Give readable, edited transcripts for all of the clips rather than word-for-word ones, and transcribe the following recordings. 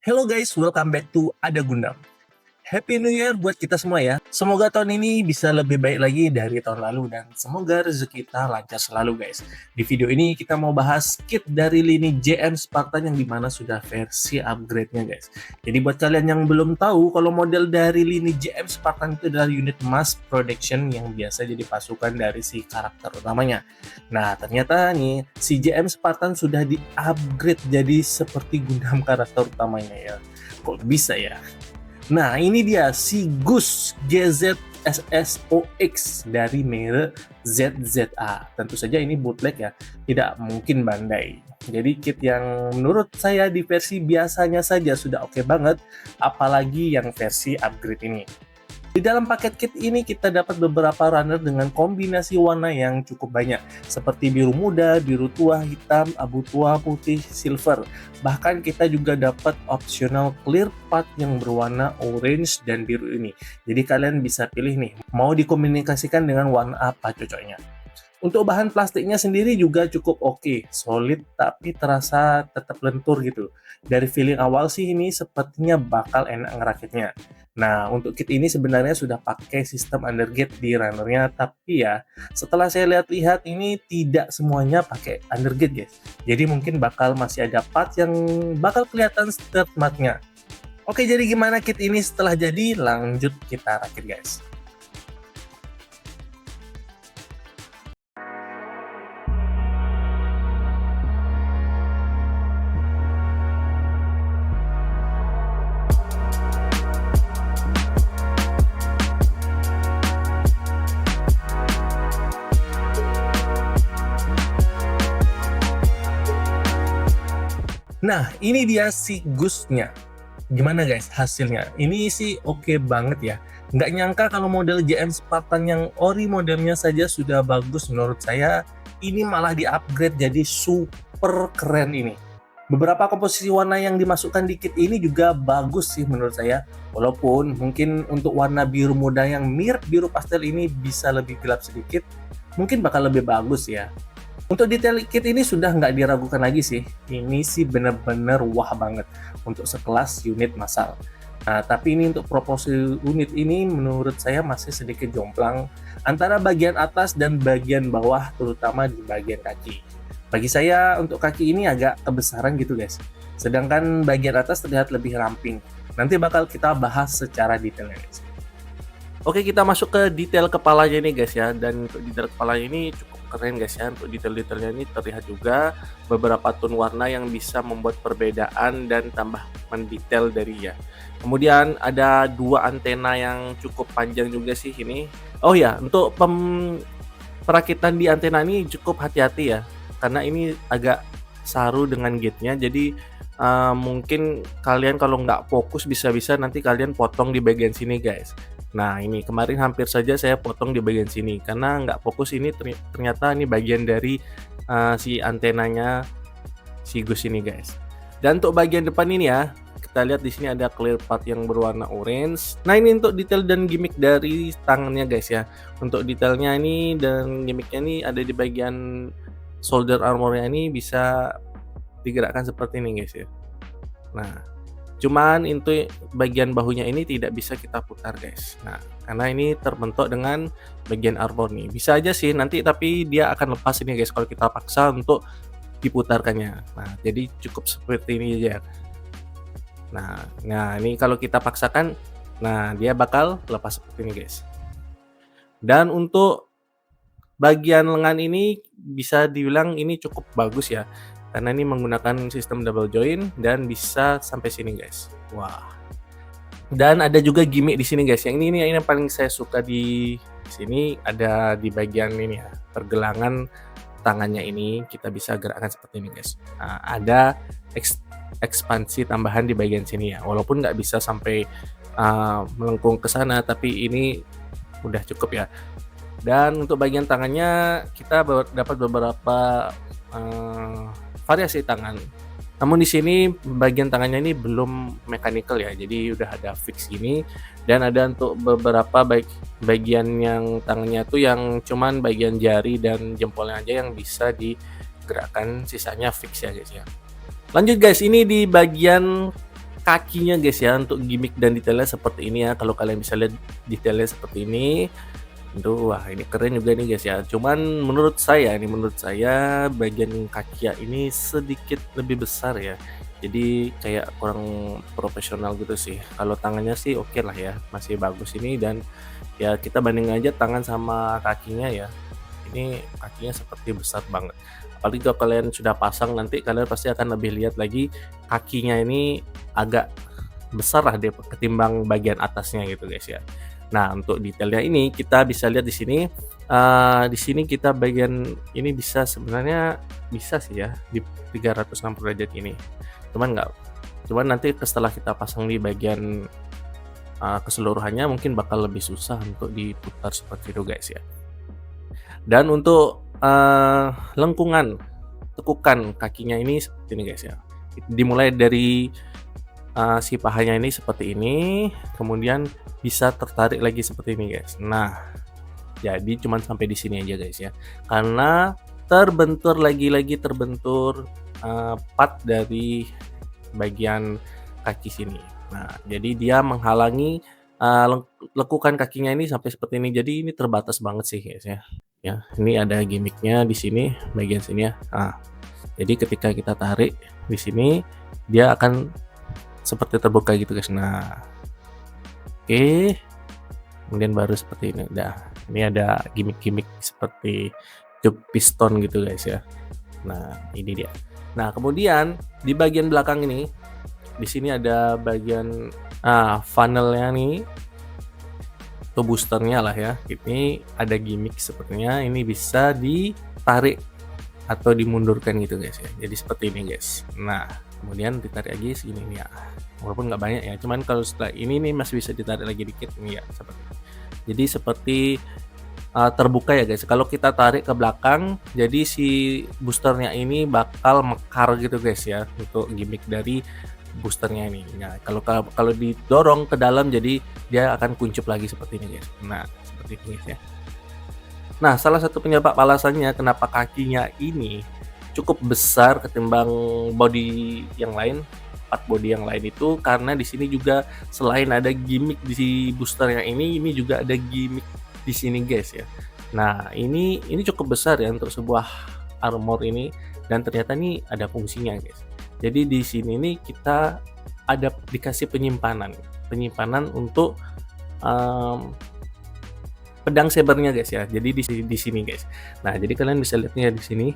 Hello guys, welcome back to Ada Gundam. Happy New Year buat kita semua ya. Semoga tahun ini bisa lebih baik lagi dari tahun lalu dan semoga rezeki kita lancar selalu guys. Di video ini kita mau bahas kit dari lini JM Spartan yang dimana sudah versi upgrade-nya guys. Jadi buat kalian yang belum tahu kalau model dari lini JM Spartan itu adalah unit mass production yang biasa jadi pasukan dari si karakter utamanya. Nah ternyata nih si JM Spartan sudah di-upgrade jadi seperti Gundam karakter utamanya ya. Kok bisa ya? Nah, ini dia si Gus GZSSOX dari merek ZZA. Tentu saja ini bootleg ya, tidak mungkin Bandai. Jadi kit yang menurut saya di versi biasanya saja sudah oke banget, apalagi yang versi upgrade ini. Di dalam paket kit ini kita dapat beberapa runner dengan kombinasi warna yang cukup banyak, seperti biru muda, biru tua, hitam, abu tua, putih, silver. Bahkan kita juga dapat optional clear part yang berwarna orange dan biru ini. Jadi kalian bisa pilih nih, mau dikomunikasikan dengan warna apa cocoknya. Untuk bahan plastiknya sendiri juga cukup oke, solid tapi terasa tetap lentur gitu. Dari feeling awal sih ini sepertinya bakal enak ngerakitnya. Nah, untuk kit ini sebenarnya sudah pakai sistem undergate di runnernya, tapi ya setelah saya lihat-lihat ini tidak semuanya pakai undergate guys. Jadi mungkin masih ada part yang bakal kelihatan start marknya. Oke, jadi gimana kit ini setelah jadi? Lanjut kita rakit guys. Nah, ini dia si Gusnya. Gimana guys hasilnya? Ini sih oke banget ya. Nggak nyangka kalau model JM Spartan yang ori modelnya saja sudah bagus menurut saya. Ini malah di-upgrade jadi super keren ini. Beberapa komposisi warna yang dimasukkan di kit ini juga bagus sih menurut saya. Walaupun mungkin untuk warna biru muda yang mirip biru pastel ini bisa lebih gelap sedikit, mungkin bakal lebih bagus ya. Untuk detail kit ini sudah nggak diragukan lagi sih, ini sih bener-bener wah banget untuk sekelas unit massal. Nah, tapi ini untuk proporsi unit ini menurut saya masih sedikit jomplang antara bagian atas dan bagian bawah, terutama di bagian kaki. Bagi saya untuk kaki ini agak kebesaran gitu guys, sedangkan bagian atas terlihat lebih ramping. Nanti bakal kita bahas secara detailnya guys. Oke, kita masuk ke detail kepalanya nih guys ya, dan untuk detail kepalanya ini cukup keren guys ya. Untuk detail-detailnya ini terlihat juga beberapa tone warna yang bisa membuat perbedaan dan tambah mendetail dari ya. Kemudian ada dua antena yang cukup panjang juga sih ini. Oh ya, untuk perakitan di antena ini cukup hati-hati ya, karena ini agak saru dengan gate-nya. Jadi mungkin kalian kalau nggak fokus bisa-bisa nanti kalian potong di bagian sini guys. Nah ini kemarin hampir saja saya potong di bagian sini karena nggak fokus. Ini ternyata ini bagian dari si antenanya si Gus ini guys. Dan untuk bagian depan ini ya, kita lihat di sini ada clear part yang berwarna orange. Nah ini untuk detail dan gimmick dari tangannya guys ya. Untuk detailnya ini dan gimmicknya ini ada di bagian shoulder armornya ini bisa digerakkan seperti ini guys ya. Nah cuman itu bagian bahunya ini tidak bisa kita putar guys. Nah karena ini terbentuk dengan bagian armor nih, bisa aja sih nanti tapi dia akan lepas ini guys kalau kita paksa untuk diputarkannya. Nah jadi cukup seperti ini aja. Nah ini kalau kita paksakan, nah dia bakal lepas seperti ini guys. Dan untuk bagian lengan ini bisa dibilang ini cukup bagus ya, karena ini menggunakan sistem double joint dan bisa sampai sini guys. Wah. Dan ada juga gimmick di sini guys. Yang ini yang paling saya suka di sini, ada di bagian ini ya, pergelangan tangannya ini kita bisa gerakkan seperti ini guys. Nah, ada ekspansi tambahan di bagian sini ya. Walaupun nggak bisa sampai melengkung ke sana, tapi ini udah cukup ya. Dan untuk bagian tangannya kita dapat beberapa variasi tangan. Namun di sini bagian tangannya ini belum mechanical ya, jadi udah ada fix gini. Dan ada untuk beberapa bagian yang tangannya tuh yang cuman bagian jari dan jempolnya aja yang bisa digerakkan, sisanya fix ya guys ya. Lanjut guys, ini di bagian kakinya guys ya, untuk gimmick dan detailnya seperti ini ya. Kalau kalian bisa lihat detailnya seperti ini, itu wah ini keren juga nih guys ya. Cuman menurut saya bagian kaki ini sedikit lebih besar ya. Jadi kayak kurang profesional gitu sih. Kalau tangannya sih oke lah ya, masih bagus ini, dan ya kita banding aja tangan sama kakinya ya. Ini kakinya seperti besar banget. Apalagi kalau kalian sudah pasang, nanti kalian pasti akan lebih lihat lagi kakinya ini agak besar lah deh ketimbang bagian atasnya gitu guys ya. Nah, untuk detailnya ini kita bisa lihat di sini. Di sini kita bagian ini bisa sebenarnya bisa sih ya di 360 derajat ini. Cuman nanti setelah kita pasang di bagian keseluruhannya mungkin bakal lebih susah untuk diputar seperti itu guys ya. Dan untuk lengkungan tekukan kakinya ini seperti ini guys ya. Dimulai dari si pahanya ini seperti ini, kemudian bisa tertarik lagi seperti ini guys. Nah, jadi cuman sampai di sini aja guys ya. Karena terbentur part dari bagian kaki sini. Nah, jadi dia menghalangi lekukan kakinya ini sampai seperti ini. Jadi ini terbatas banget sih guys ya. Ya, ini ada gimmicknya di sini bagian sini ya. Nah, jadi ketika kita tarik di sini dia akan seperti terbuka gitu guys. Nah, oke, kemudian baru seperti ini. Nah, ini ada gimmick-gimmick seperti tube piston gitu guys ya. Nah, ini dia. Nah, kemudian di bagian belakang ini, di sini ada bagian funnelnya nih, atau boosternya lah ya. Ini ada gimmick sepertinya. Ini bisa ditarik atau dimundurkan gitu guys ya. Jadi seperti ini guys. Nah, kemudian ditarik lagi segini nih ya. Walaupun nggak banyak ya, cuman kalau setelah ini nih masih bisa ditarik lagi dikit nih ya, seperti. Jadi seperti terbuka ya guys. Kalau kita tarik ke belakang, jadi si boosternya ini bakal mekar gitu guys ya, untuk gimmick dari boosternya ini. Nah, kalau didorong ke dalam, jadi dia akan kuncup lagi seperti ini guys. Nah, seperti ini guys ya. Nah, salah satu penyebab alasannya kenapa kakinya ini cukup besar ketimbang body yang lain, part body yang lain itu, karena di sini juga selain ada gimmick di boosternya ini juga ada gimmick di sini guys ya. Nah, ini cukup besar ya untuk sebuah armor ini, dan ternyata ini ada fungsinya guys. Jadi di sini nih kita ada dikasih penyimpanan untuk pedang sabernya guys ya. Jadi di sini guys. Nah, jadi kalian bisa lihatnya di sini.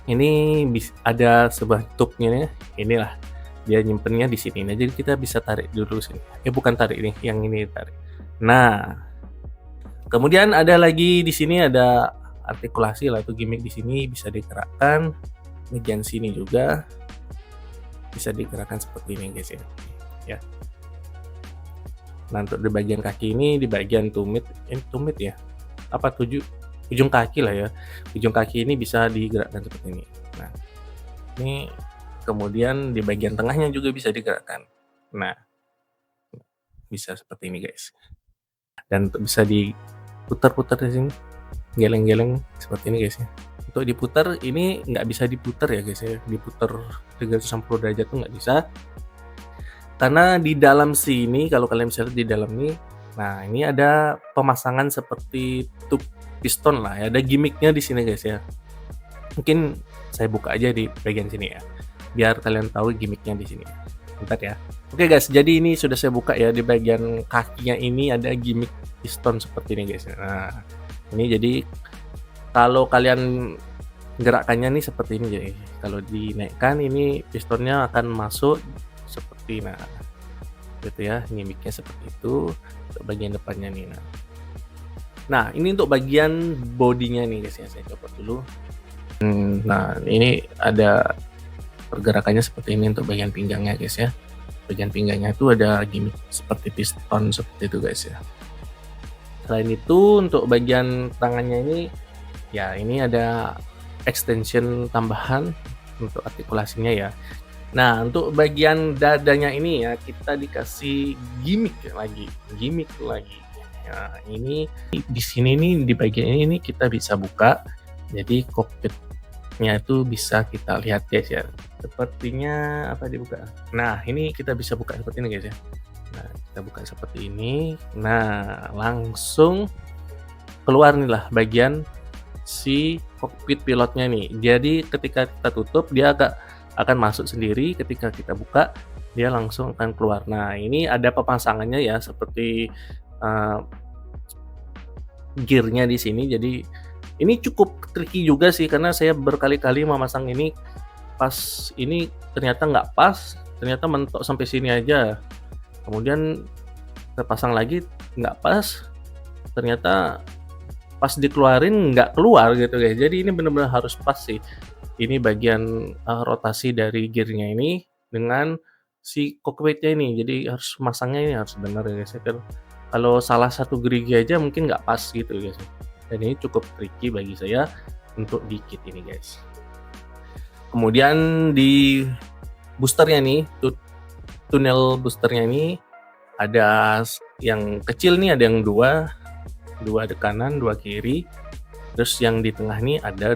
Ini ada sebuah tube-nya nih. Inilah dia nyimpennya di sini. Nah, jadi kita bisa tarik dulu sini. Bukan tarik ini, yang ini tarik. Nah, kemudian ada lagi di sini ada artikulasi lah, itu gimmick di sini bisa digerakkan. Bagian sini juga bisa digerakkan seperti ini guys ya. Nah, untuk di bagian kaki ini, di bagian tumit ya, apa ujung kaki lah ya, ujung kaki ini bisa digerakkan seperti ini. Nah, ini kemudian di bagian tengahnya juga bisa digerakkan. Nah, bisa seperti ini guys, dan bisa diputar-putar di sini, geleng-geleng seperti ini guys ya. Untuk diputar ini nggak bisa diputar ya guys ya, diputar 360 derajat tuh nggak bisa, karena di dalam sini kalau kalian bisa lihat di dalam ini, nah ini ada pemasangan seperti tube piston lah ya, ada gimmicknya di sini guys ya. Mungkin saya buka aja di bagian sini ya, biar kalian tahu gimmicknya di sini. Bentar ya. Oke guys, jadi ini sudah saya buka ya, di bagian kakinya ini ada gimmick piston seperti ini guys. Nah, ini jadi kalau kalian gerakannya nih seperti ini, jadi kalau dinaikkan ini pistonnya akan masuk seperti gitu ya, gimmicknya seperti itu untuk bagian depannya nih. Nah, ini untuk bagian bodinya nih guys ya, saya coba dulu. Nah, ini ada pergerakannya seperti ini untuk bagian pinggangnya guys ya. Bagian pinggangnya itu ada gimmick seperti piston seperti itu guys ya. Selain itu untuk bagian tangannya ini ya, ini ada extension tambahan untuk artikulasinya ya. Nah, untuk bagian dadanya ini ya, kita dikasih gimmick lagi. Nah, ini di sini nih, di bagian ini kita bisa buka. Jadi kokpitnya itu bisa kita lihat guys ya. Sepertinya apa dibuka? Nah, ini kita bisa buka seperti ini guys ya. Nah, kita buka seperti ini. Nah, langsung keluar nih lah bagian si kokpit pilotnya nih. Jadi ketika kita tutup dia akan masuk sendiri, ketika kita buka dia langsung akan keluar. Nah, ini ada pemasangannya ya seperti uh, gearnya di sini. Jadi ini cukup tricky juga sih karena saya berkali-kali memasang ini, pas ini ternyata nggak pas, ternyata mentok sampai sini aja. Kemudian terpasang lagi nggak pas, ternyata pas dikeluarin nggak keluar gitu guys. Jadi ini benar-benar harus pas sih. Ini bagian rotasi dari gearnya ini dengan si kokpitnya ini. Jadi harus masangnya ini harus benar ya guys. Kalau salah satu gerigi aja mungkin nggak pas gitu guys. Dan ini cukup tricky bagi saya untuk di kit ini guys. Kemudian di boosternya nih, tunnel boosternya ini ada yang kecil nih, ada yang dua di kanan, dua kiri. Terus yang di tengah nih ada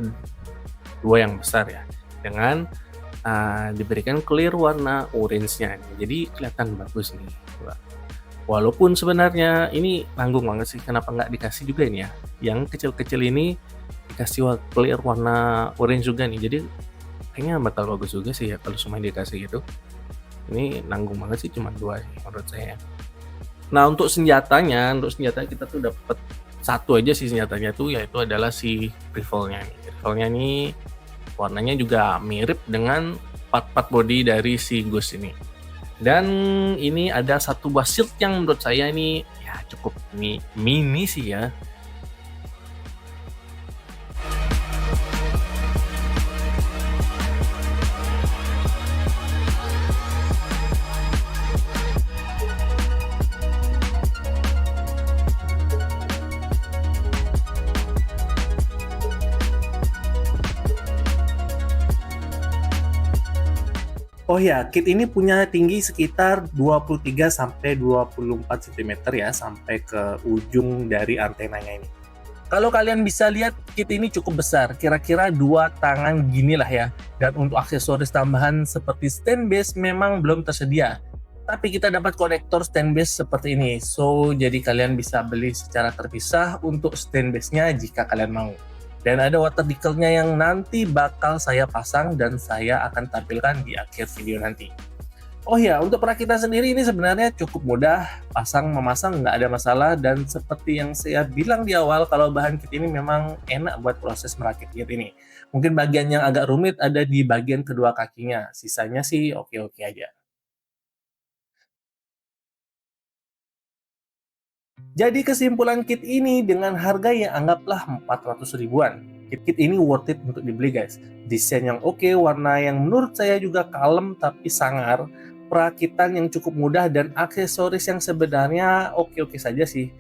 dua yang besar ya, dengan diberikan clear warna orange-nya. Jadi kelihatan bagus nih. Walaupun sebenarnya ini nanggung banget sih, kenapa nggak dikasih juga ini ya. Yang kecil-kecil ini dikasih clear warna orange juga nih. Jadi kayaknya bakal bagus juga sih ya kalau semua dikasih gitu. Ini nanggung banget sih, cuma dua sih menurut saya. Nah, untuk senjata kita tuh dapat satu aja sih senjatanya tuh, yaitu adalah si rifle-nya nih. Rifle-nya nih warnanya juga mirip dengan part-part body dari si Ghost ini. Dan ini ada satu buah shield yang menurut saya ini ya cukup mini sih ya. Oh ya, kit ini punya tinggi sekitar 23 sampai 24 cm ya, sampai ke ujung dari antenanya ini. Kalau kalian bisa lihat, kit ini cukup besar, kira-kira 2 tangan gini lah ya. Dan untuk aksesoris tambahan seperti stand base memang belum tersedia. Tapi kita dapat konektor stand base seperti ini. So, jadi kalian bisa beli secara terpisah untuk stand base-nya jika kalian mau. Dan ada water deckel-nya yang nanti bakal saya pasang dan saya akan tampilkan di akhir video nanti. Oh ya, untuk perakita sendiri ini sebenarnya cukup mudah, memasang nggak ada masalah, dan seperti yang saya bilang di awal, kalau bahan kit ini memang enak buat proses merakit kit ini. Mungkin bagian yang agak rumit ada di bagian kedua kakinya, sisanya sih oke-oke aja. Jadi kesimpulan kit ini dengan harga yang anggaplah 400 ribuan. Kit ini worth it untuk dibeli guys. Desain yang oke, warna yang menurut saya juga kalem tapi sangar, perakitan yang cukup mudah, dan aksesoris yang sebenarnya oke-oke saja sih.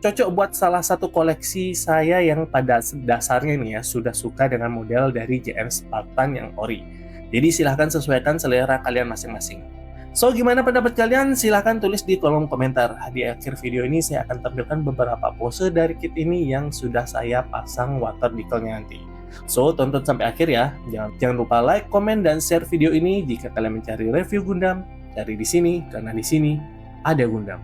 Cocok buat salah satu koleksi saya yang pada dasarnya nih ya sudah suka dengan model dari JM Spartan yang ori. Jadi silahkan sesuaikan selera kalian masing-masing. So, gimana pendapat kalian? Silahkan tulis di kolom komentar. Di akhir video ini saya akan tampilkan beberapa pose dari kit ini yang sudah saya pasang water deckel-nya nanti. So, tonton sampai akhir ya. Jangan lupa like, komen, dan share video ini jika kalian mencari review Gundam. Cari di sini, karena di sini ada Gundam.